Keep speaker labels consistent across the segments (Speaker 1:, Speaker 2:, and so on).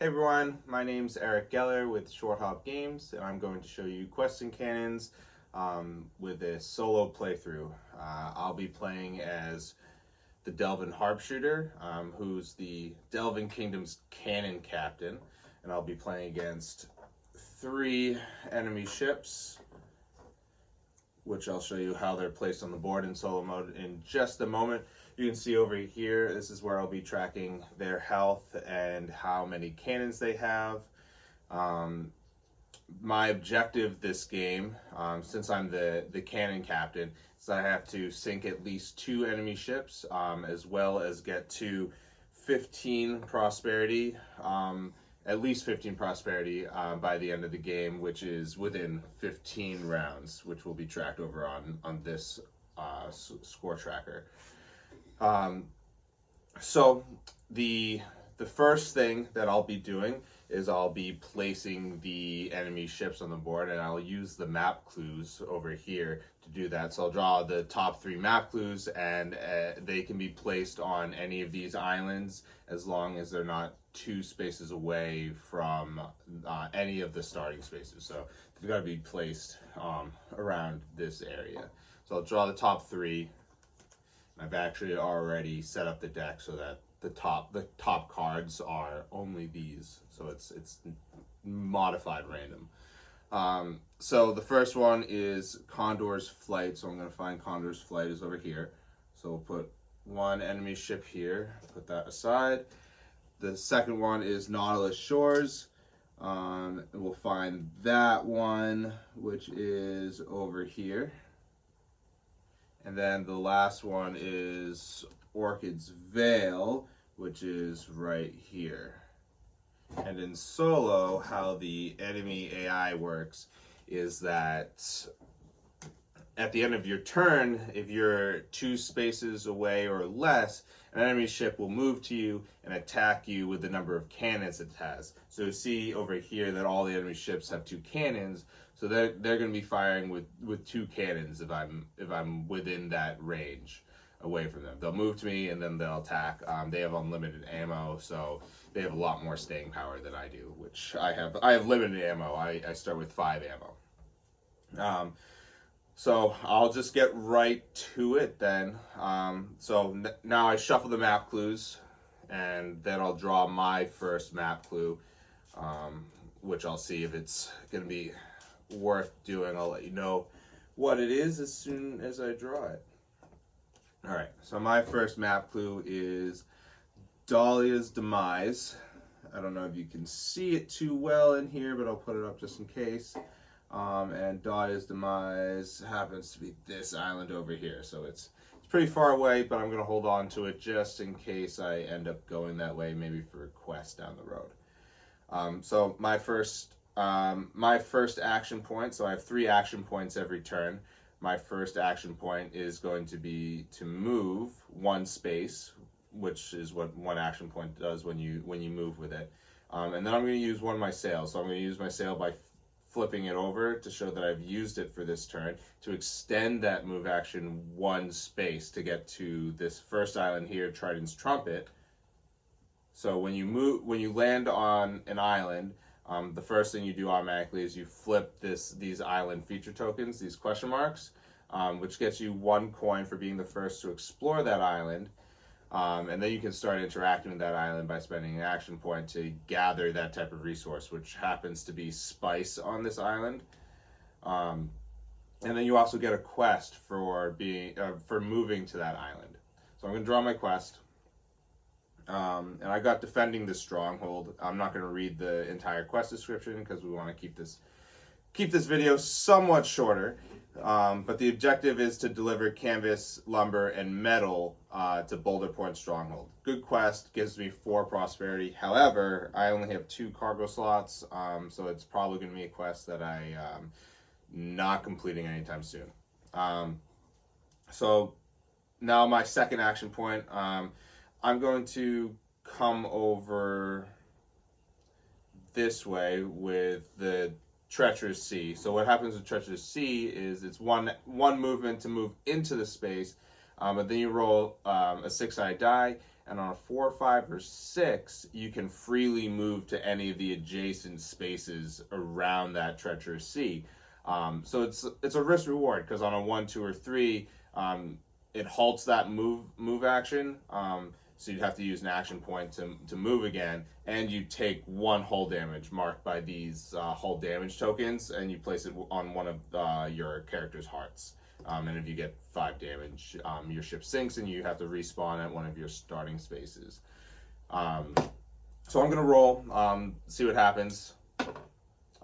Speaker 1: Hey everyone, my name's Eric Geller with Short Hop Games, and I'm going to show you quests and cannons with a solo playthrough. I'll be playing as the Delvin Harpshooter, who's the Delvin Kingdom's cannon captain, and I'll be playing against 3 enemy ships, which I'll show you how they're placed on the board in solo mode in just a moment. You can see over here, this is where I'll be tracking their health and how many cannons they have. My objective this game, since I'm the cannon captain, is I have to sink at least 2 enemy ships, as well as get to 15 prosperity, at least 15 prosperity by the end of the game, which is within 15 rounds, which will be tracked over on this score tracker. So the first thing that I'll be doing is I'll be placing the enemy ships on the board, and I'll use the map clues over here to do that. So I'll draw the top 3 map clues, and they can be placed on any of these islands as long as they're not 2 spaces away from any of the starting spaces. So they've got to be placed around this area. So I'll draw the top 3. I've actually already set up the deck so that the top cards are only these, so it's modified random. So the first one is Condor's Flight, so I'm going to find Condor's Flight is over here. So we'll put 1 enemy ship here, put that aside. The second one is Nautilus Shores, and we'll find that one, which is over here. And then the last one is Orchid's Veil, which is right here. And in solo, how the enemy AI works is that at the end of your turn, if you're 2 spaces away or less, an enemy ship will move to you and attack you with the number of cannons it has. So you see over here that all the enemy ships have 2 cannons, so they're going to be firing with 2 cannons if I'm within that range away from them. They'll move to me and then they'll attack. They have unlimited ammo, so they have a lot more staying power than I do, which I have limited ammo. I start with 5 ammo. So I'll just get right to it then. Now I shuffle the map clues, and then I'll draw my first map clue, which I'll see if it's going to be worth doing. I'll let you know what it is as soon as I draw it. Alright, so my first map clue is Dahlia's Demise. I don't know if you can see it too well in here, but I'll put it up just in case. And Dahlia's Demise happens to be this island over here, so it's pretty far away, but I'm going to hold on to it just in case I end up going that way, maybe for a quest down the road. So my first action point, so I have 3 action points every turn. My first action point is going to be to move 1 space, which is what 1 action point does when you move with it. And then I'm going to use one of my sails. So I'm going to use my sail by flipping it over to show that I've used it for this turn to extend that move action 1 space to get to this first island here, Trident's Trumpet. So when you land on an island, the first thing you do automatically is you flip these island feature tokens, these question marks, which gets you 1 coin for being the first to explore that island. And then you can start interacting with that island by spending an action point to gather that type of resource, which happens to be spice on this island. And then you also get a quest for moving to that island. So I'm going to draw my quest. And I got Defending the Stronghold. I'm not going to read the entire quest description because we want to keep this video somewhat shorter. But the objective is to deliver canvas, lumber, and metal to Boulder Point Stronghold. Good quest, gives me 4 prosperity. However, I only have 2 cargo slots, so it's probably going to be a quest that I'm not completing anytime soon. So now my second action point, I'm going to come over this way with the Treacherous Sea. So what happens with Treacherous Sea is it's one movement to move into the space, but then you roll a 6-sided die, and on a 4, 5, or 6, you can freely move to any of the adjacent spaces around that treacherous sea. So it's a risk reward, because on a 1, 2, or 3, it halts that move action. So you'd have to use an action point to move again, and you take 1 hull damage marked by these hull damage tokens, and you place it on one of your character's hearts. And if you get 5 damage, your ship sinks, and you have to respawn at one of your starting spaces. So I'm gonna roll, see what happens.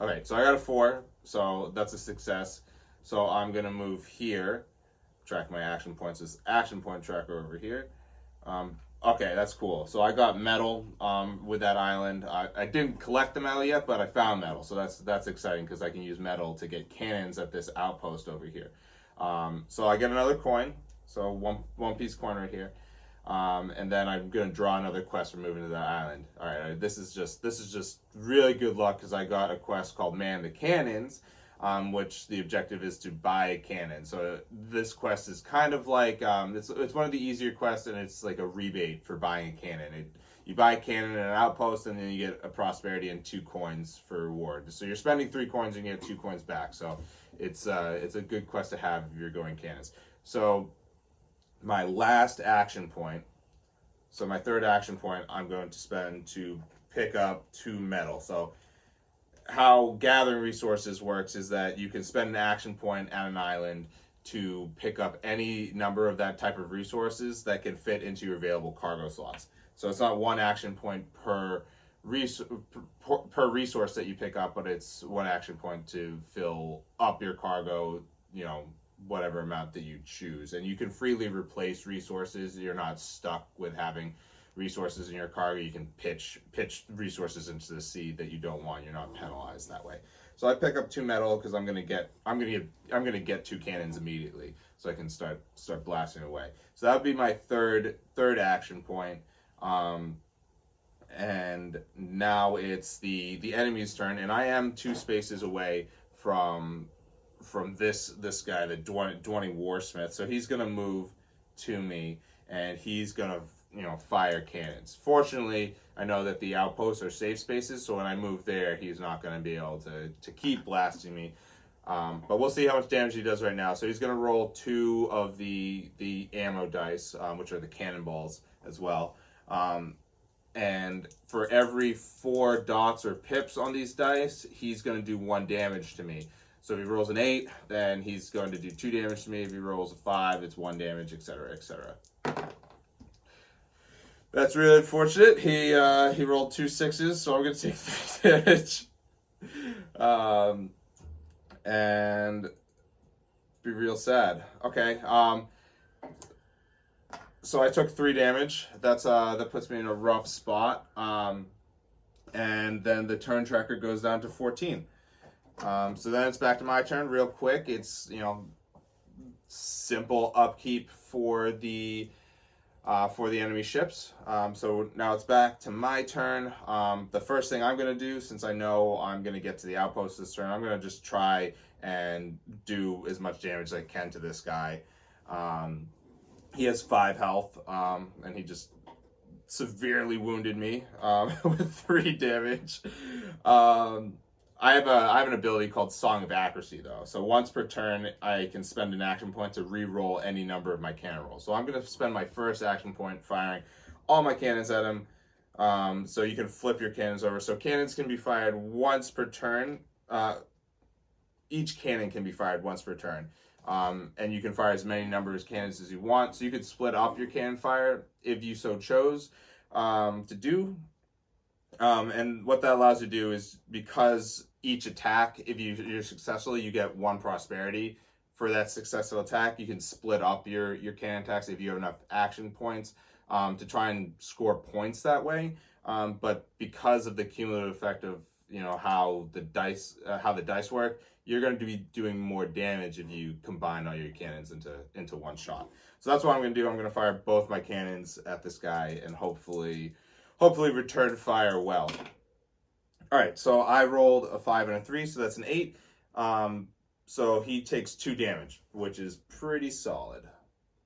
Speaker 1: Okay, so I got a 4, so that's a success. So I'm gonna move here, track my action points. This action point tracker over here. Okay, that's cool. So I got metal with that island. I didn't collect the metal yet, but I found metal, so that's exciting, because I can use metal to get cannons at this outpost over here. So I get another coin, so one piece coin right here, and then I'm gonna draw another quest for moving to that island. All right, this is just really good luck, because I got a quest called Man the Cannons, which the objective is to buy a cannon. So this quest is kind of like it's one of the easier quests, and it's like a rebate for buying a cannon. You buy a cannon in an outpost, and then you get a prosperity and 2 coins for reward. So you're spending 3 coins and you get 2 coins back. So it's a good quest to have if you're going cannons. So my last action point, so my 3rd action point, I'm going to spend to pick up 2 metal. So how gathering resources works is that you can spend an action point at an island to pick up any number of that type of resources that can fit into your available cargo slots. So it's not 1 action point per resource that you pick up, but it's 1 action point to fill up your cargo, whatever amount that you choose. And you can freely replace resources. You're not stuck with having resources in your cargo. You can pitch resources into the sea that you don't want. You're not penalized that way. So I pick up 2 metal, because I'm gonna get 2 cannons immediately, so I can start blasting away. So that would be my third action point. And now it's the enemy's turn, and I am 2 spaces away from this guy, the Dwayne Warsmith. So he's gonna move to me, and he's gonna fire cannons. Fortunately, I know that the outposts are safe spaces, so when I move there, he's not going to be able to keep blasting me. But we'll see how much damage he does right now. So he's going to roll 2 of the ammo dice, which are the cannonballs as well. And for every 4 dots or pips on these dice, he's going to do 1 damage to me. So if he rolls an 8, then he's going to do 2 damage to me. If he rolls a 5, it's 1 damage, etc., etc. That's really unfortunate. He rolled 2 6s, so I'm gonna take 3 damage, and be real sad. Okay, so I took 3 damage. That puts me in a rough spot. And then the turn tracker goes down to 14. So then it's back to my turn, real quick. It's simple upkeep for the enemy ships. So now it's back to my turn. The first thing I'm going to do, since I know I'm going to get to the outpost this turn, I'm going to just try and do as much damage as I can to this guy. He has 5 health, and he just severely wounded me with 3 damage. I have an ability called Song of Accuracy, though. So once per turn, I can spend an action point to re-roll any number of my cannon rolls. So I'm going to spend my first action point firing all my cannons at him. So you can flip your cannons over. So cannons can be fired once per turn. Each cannon can be fired once per turn. And you can fire as many numbers of cannons as you want. So you could split up your cannon fire if you so chose to do. And what that allows you to do is, because each attack, if you're successful, you get 1 prosperity for that successful attack. You can split up your cannon attacks if you have enough action points to try and score points that way. But because of the cumulative effect of how the dice work, you're going to be doing more damage if you combine all your cannons into 1 shot. So that's what I'm going to do. I'm going to fire both my cannons at this guy and hopefully return fire well. All right, so I rolled a 5 and a 3, so that's an 8. So he takes 2 damage, which is pretty solid.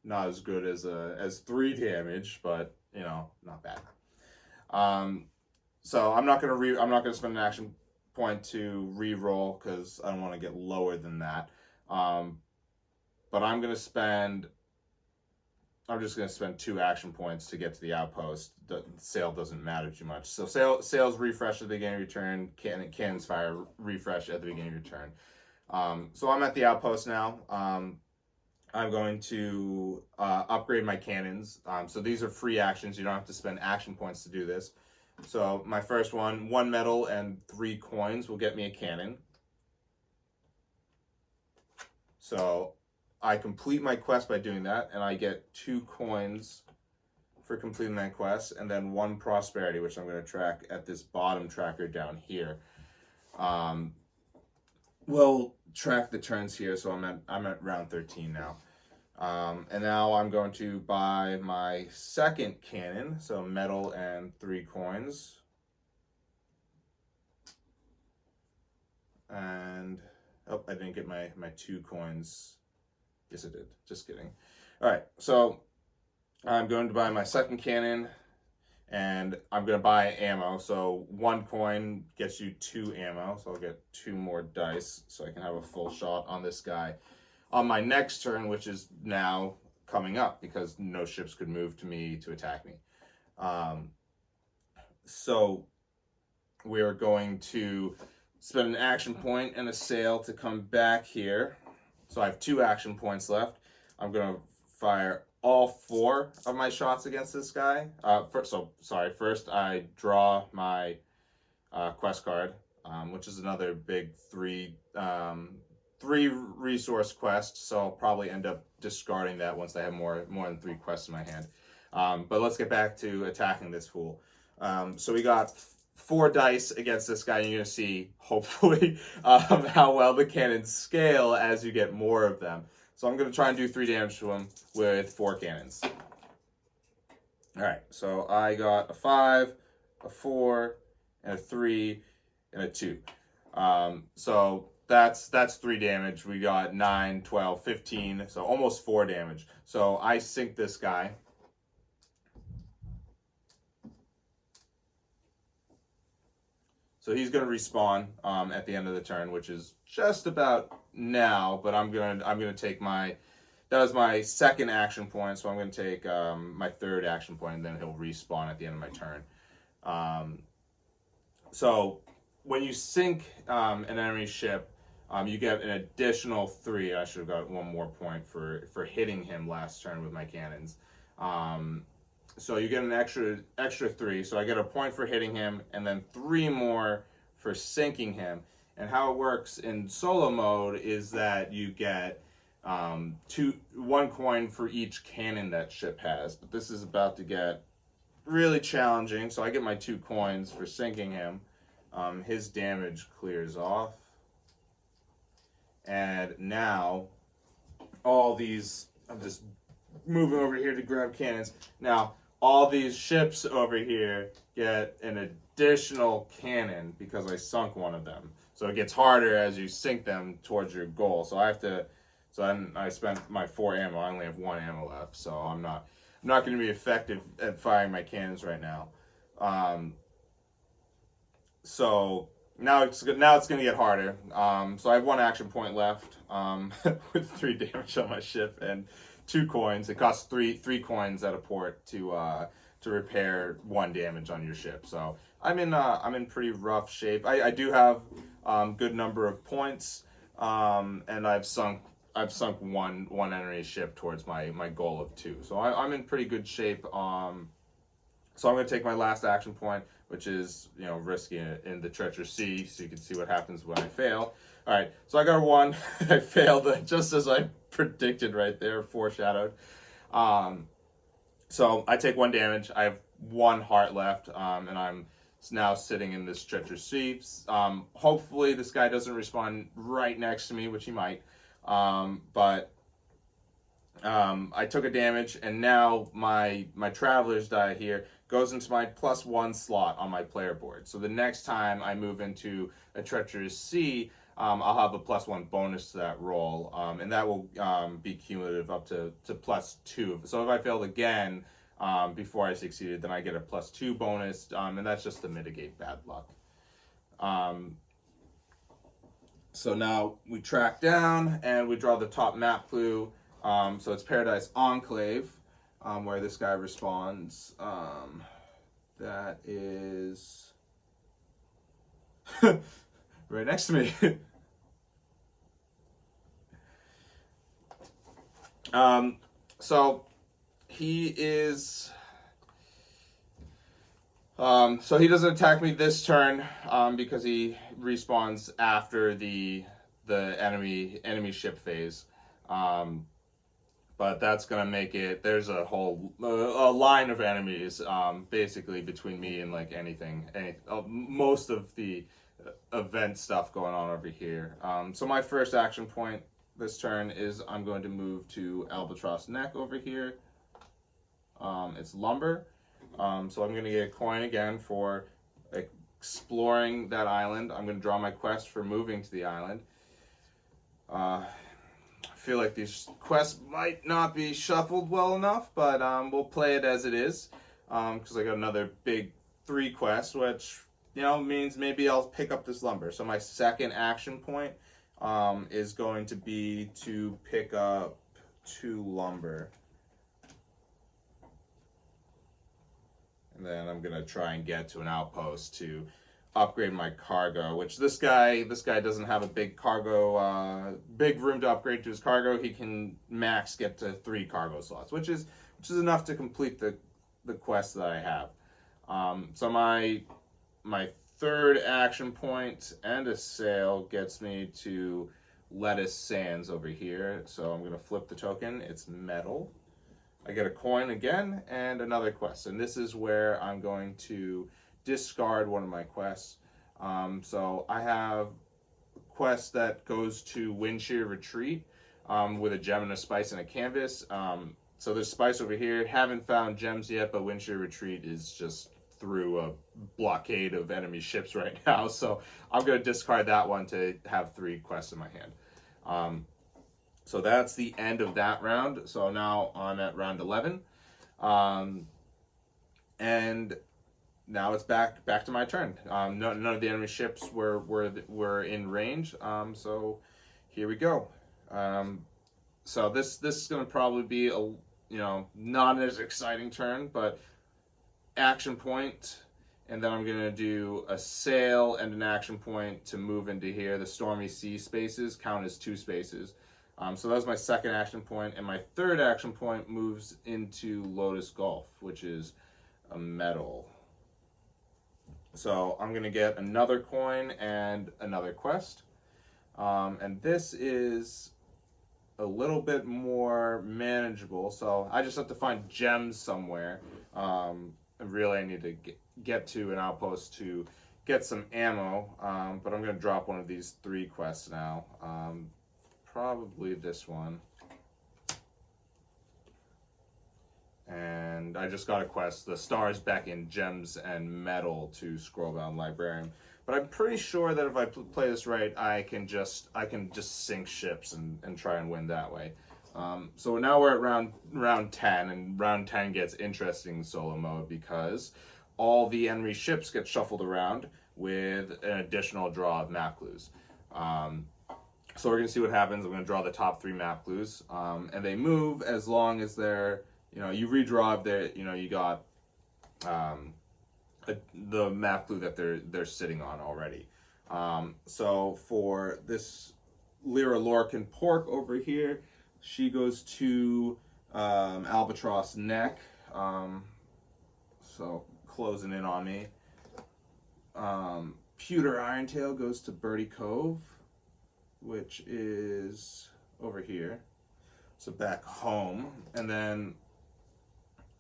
Speaker 1: Not as good as 3 damage, but not bad. So I'm not gonna spend an action point to re-roll because I don't want to get lower than that. But I'm just gonna spend 2 action points to get to the outpost. The sail doesn't matter too much. So sails refresh at the beginning of your turn. Cannons fire refresh at the beginning of your turn. So I'm at the outpost now. I'm going to upgrade my cannons. So these are free actions. You don't have to spend action points to do this. So my first one, 1 metal and 3 coins will get me a cannon. So I complete my quest by doing that, and I get 2 coins for completing that quest, and then 1 prosperity, which I'm going to track at this bottom tracker down here. We'll track the turns here, so I'm at round 13 now. And now I'm going to buy my second cannon, so metal and 3 coins. And, oh, I didn't get my 2 coins. Yes, I did. Just kidding. All right, so I'm going to buy my second cannon, and I'm going to buy ammo. So 1 coin gets you 2 ammo, so I'll get 2 more dice so I can have a full shot on this guy on my next turn, which is now coming up because no ships could move to me to attack me. So we're going to spend an action point and a sail to come back here. So I have 2 action points left. I'm going to fire all 4 of my shots against this guy. First I draw my quest card, which is another big 3 resource quest, so I'll probably end up discarding that once I have more than 3 quests in my hand. But let's get back to attacking this fool. So we got 4 dice against this guy, and you're going to see, hopefully, how well the cannons scale as you get more of them. So I'm going to try and do 3 damage to him with 4 cannons. Alright, so I got a 5, a 4, and a 3, and a 2. So that's 3 damage. We got 9, 12, 15, so almost 4 damage. So I sink this guy. So he's going to respawn at the end of the turn, which is just about now. But I'm gonna take that was my second action point, so I'm going to take my third action point, and then he'll respawn at the end of my turn. So when you sink an enemy ship, you get an additional 3. I should have got 1 more point for hitting him last turn with my cannons. So you get an extra 3. So I get a point for hitting him, and then 3 more for sinking him. And how it works in solo mode is that you get 1 coin for each cannon that ship has. But this is about to get really challenging. So I get my 2 coins for sinking him. His damage clears off. And now all these, I'm just moving over here to grab cannons. Now all these ships over here get an additional cannon because I sunk one of them. So it gets harder as you sink them towards your goal. So I spent my 4 ammo. I only have 1 ammo left, so I'm not going to be effective at firing my cannons right now. So now it's going to get harder. So I have 1 action point left with 3 damage on my ship and 2 coins. It costs 3 coins at a port to repair 1 damage on your ship. So I'm in pretty rough shape. I do have good number of points, and I've sunk 1 enemy ship towards my goal of 2. So I'm in pretty good shape. So I'm going to take my last action point, which is risky in the treacherous sea, so you can see what happens when I fail. All right, so I got a 1. I failed just as I predicted right there, foreshadowed. So I take 1 damage. I have 1 heart left, and I'm now sitting in this treacherous sea. Hopefully this guy doesn't respawn right next to me, which he might. But I took a damage, and now my traveler's die here goes into my +1 slot on my player board. So the next time I move into a treacherous sea, I'll have a +1 bonus to that roll, and that will be cumulative up to +2. So if I failed again, before I succeeded, then I get a +2 bonus, and that's just to mitigate bad luck. So now we track down and we draw the top map clue. So it's Paradise Enclave, where this guy responds. That is right next to me. So he is. So he doesn't attack me this turn, because he respawns after the enemy ship phase. But that's gonna make it. There's a whole a line of enemies, basically between me and like most of the event stuff going on over here. So my first action point this turn is I'm going to move to Albatross Neck over here. It's lumber. So I'm going to get a coin again for exploring that island. I'm going to draw my quest for moving to the island. I feel like these quests might not be shuffled well enough, but we'll play it as it is, because I got another big 3 quest, which means maybe I'll pick up this lumber. So my second action point is going to be to pick up 2 lumber. And then I'm gonna try and get to an outpost to upgrade my cargo, which this guy doesn't have a big cargo, big room to upgrade to his cargo. He can max get to 3 cargo slots, which is enough to complete the quest that I have. So my third action point and a sail gets me to Lettuce Sands over here. So I'm gonna flip the token. It's metal. I get a coin again and another quest, and this is where I'm going to discard one of my quests. So I have a quest that goes to Windshear Retreat, with a gem and a spice and a canvas. So there's spice over here. Haven't found gems yet, but Windshear Retreat is just through a blockade of enemy ships right now. So I'm going to discard that one to have 3 quests in my hand. So that's the end of that round. So now I'm at round 11. And now it's back to my turn. None of the enemy ships were in range. So here we go. So this is going to probably be a not as exciting turn, but action point, and then I'm going to do a sail and an action point to move into here. The Stormy Sea spaces count as 2 spaces. So that was my second action point, and my third action point moves into Lotus Gulf, which is a metal. So I'm going to get another coin and another quest. And this is a little bit more manageable. So I just have to find gems somewhere. And really I need to get to an outpost to get some ammo. But I'm going to drop one of these 3 quests now. Probably this one. And I just got a quest, the Stars Beckon, Gems and Metal to Scrollbound Librarian. But I'm pretty sure that if I play this right, I can just sink ships and try and win that way. So now we're at round 10, and round 10 gets interesting in solo mode because all the enemy ships get shuffled around with an additional draw of map clues. So we're going to see what happens. I'm going to draw the top 3 map clues, and they move as long as they're, you redraw there, you got the map clue that they're sitting on already. So for this Lyra Lorcan Pork over here, she goes to Albatross Neck, so closing in on me. Pewter Irontail goes to Birdie Cove, which is over here, so back home. And then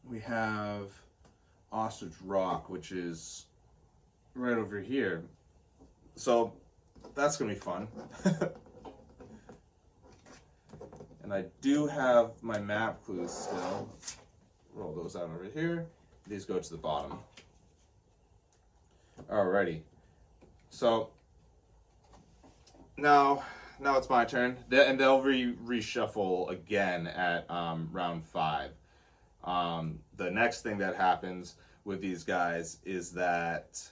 Speaker 1: we have Ostrich Rock, which is right over here. So that's gonna be fun. And I do have my map clues still. Roll those out over here. These go to the bottom. Alrighty. So now it's my turn, and they'll reshuffle again at round 5. The next thing that happens with these guys is that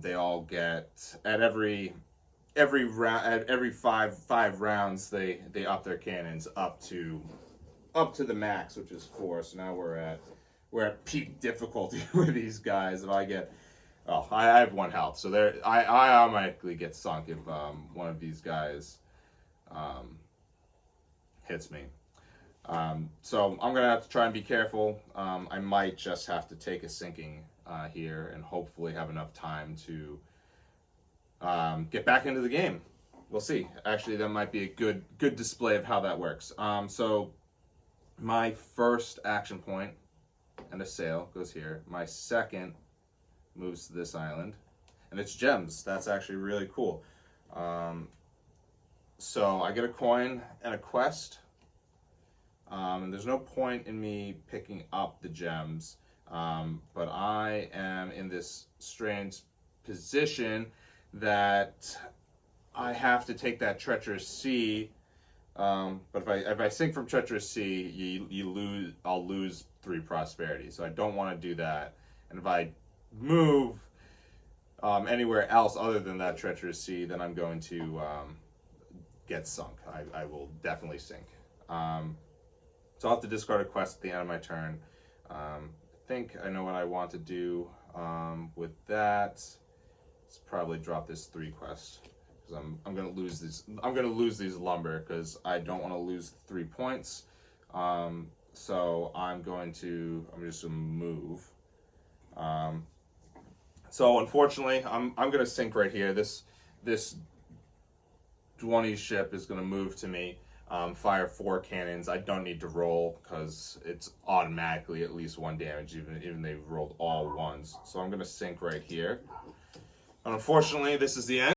Speaker 1: they all get at every round, at every five rounds, they up their cannons up to the max, which is 4. So now we're at peak difficulty with these guys. If I get, oh, I have 1 health, so I automatically get sunk if one of these guys hits me. So I'm gonna have to try and be careful. I might just have to take a sinking here and hopefully have enough time to get back into the game. We'll see. Actually, that might be a good display of how that works. So my first action point and a sail goes here. My second moves to this island, and it's gems. That's actually really cool. So I get a coin and a quest. And there's no point in me picking up the gems, but I am in this strange position that I have to take that treacherous sea. But if I sink from treacherous sea, I'll lose 3 prosperity. So I don't want to do that. And if I move anywhere else other than that treacherous sea, then I'm going to get sunk. I will definitely sink. So I'll have to discard a quest at the end of my turn. I think I know what I want to do with that. Let's probably drop this 3 quest because I'm gonna lose this. I'm gonna lose these lumber because I don't want to lose 3 points. So I'm just gonna move. So unfortunately, I'm gonna sink right here. This Dwonny ship is gonna move to me. Fire 4 cannons. I don't need to roll because it's automatically at least 1 damage, even they've rolled all 1s. So I'm gonna sink right here. Unfortunately, this is the end.